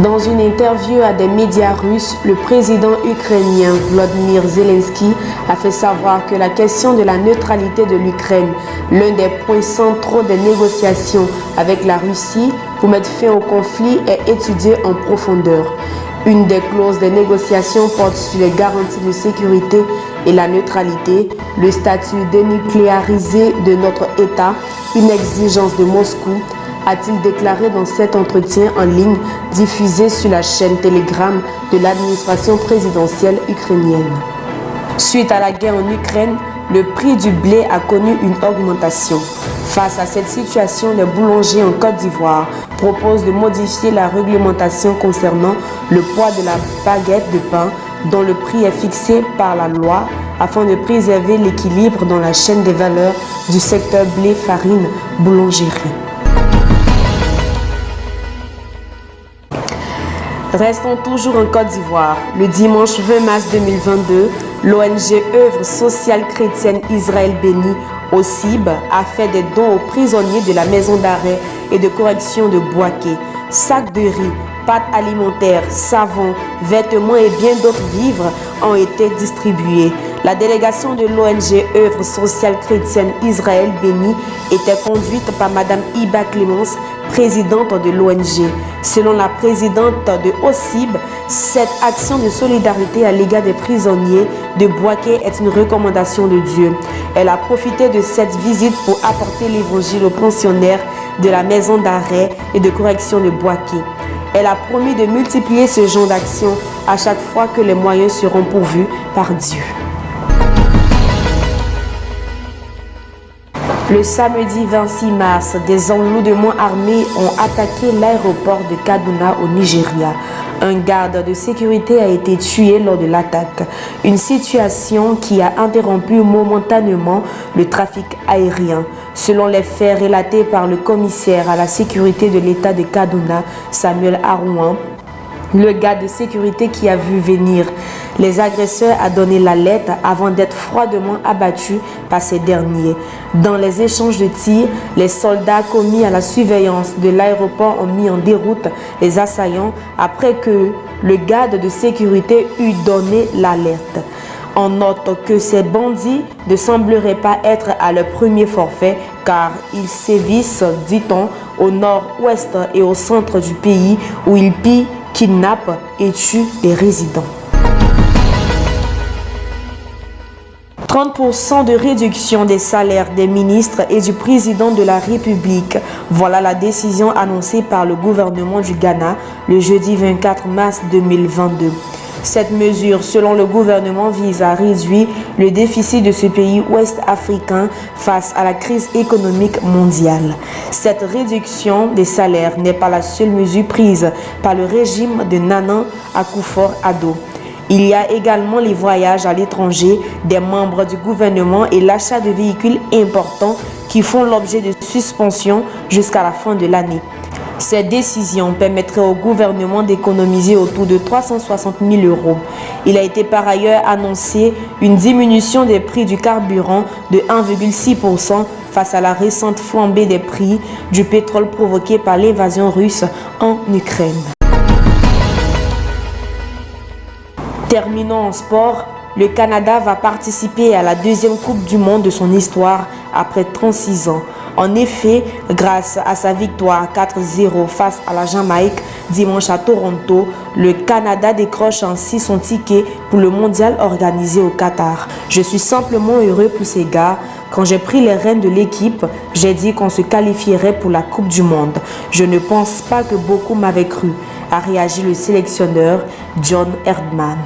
Dans une interview à des médias russes, le président ukrainien Volodymyr Zelensky a fait savoir que la question de la neutralité de l'Ukraine, l'un des points centraux des négociations avec la Russie pour mettre fin au conflit, est étudiée en profondeur. Une des clauses des négociations porte sur les garanties de sécurité et la neutralité, le statut dénucléarisé de notre État, une exigence de Moscou, a-t-il déclaré dans cet entretien en ligne diffusé sur la chaîne Telegram de l'administration présidentielle ukrainienne. Suite à la guerre en Ukraine, le prix du blé a connu une augmentation. Face à cette situation, les boulangers en Côte d'Ivoire proposent de modifier la réglementation concernant le poids de la baguette de pain dont le prix est fixé par la loi afin de préserver l'équilibre dans la chaîne des valeurs du secteur blé-farine-boulangerie. Restons toujours en Côte d'Ivoire. Le dimanche 20 mars 2022, l'ONG Œuvre sociale chrétienne Israël béni, OSIB, a fait des dons aux prisonniers de la maison d'arrêt et de correction de Bouaké. Sacs de riz, pâtes alimentaires, savons, vêtements et bien d'autres vivres ont été distribués. La délégation de l'ONG Œuvre sociale chrétienne Israël béni était conduite par Mme Iba Clémence, présidente de l'ONG. Selon la présidente de OSIB, cette action de solidarité à l'égard des prisonniers de Bouaké est une recommandation de Dieu. Elle a profité de cette visite pour apporter l'évangile aux pensionnaires de la maison d'arrêt et de correction de Bouaké. Elle a promis de multiplier ce genre d'action à chaque fois que les moyens seront pourvus par Dieu. Le samedi 26 mars, des enlèvements armés ont attaqué l'aéroport de Kaduna au Nigeria. Un garde de sécurité a été tué lors de l'attaque, une situation qui a interrompu momentanément le trafic aérien. Selon les faits relatés par le commissaire à la sécurité de l'État de Kaduna, Samuel Arouan, le garde de sécurité qui a vu venir les agresseurs a donné l'alerte avant d'être froidement abattu par ces derniers. Dans les échanges de tirs, les soldats commis à la surveillance de l'aéroport ont mis en déroute les assaillants après que le garde de sécurité eut donné l'alerte. On note que ces bandits ne sembleraient pas être à leur premier forfait car ils sévissent, dit-on, au nord-ouest et au centre du pays où ils pillent, kidnappent et tuent les résidents. 30% de réduction des salaires des ministres et du président de la République. Voilà la décision annoncée par le gouvernement du Ghana le jeudi 24 mars 2022. Cette mesure, selon le gouvernement, vise à réduire le déficit de ce pays ouest-africain face à la crise économique mondiale. Cette réduction des salaires n'est pas la seule mesure prise par le régime de Nana Akufo-Addo. Il y a également les voyages à l'étranger des membres du gouvernement et l'achat de véhicules importants qui font l'objet de suspension jusqu'à la fin de l'année. Cette décision permettrait au gouvernement d'économiser autour de 360 000 €. Il a été par ailleurs annoncé une diminution des prix du carburant de 1,6% face à la récente flambée des prix du pétrole provoquée par l'invasion russe en Ukraine. Terminons en sport. Le Canada va participer à la deuxième Coupe du Monde de son histoire après 36 ans. En effet, grâce à sa victoire 4-0 face à la Jamaïque dimanche à Toronto, le Canada décroche ainsi son ticket pour le mondial organisé au Qatar. Je suis simplement heureux pour ces gars. Quand j'ai pris les rênes de l'équipe, j'ai dit qu'on se qualifierait pour la Coupe du Monde. Je ne pense pas que beaucoup m'avaient cru, a réagi le sélectionneur John Herdman.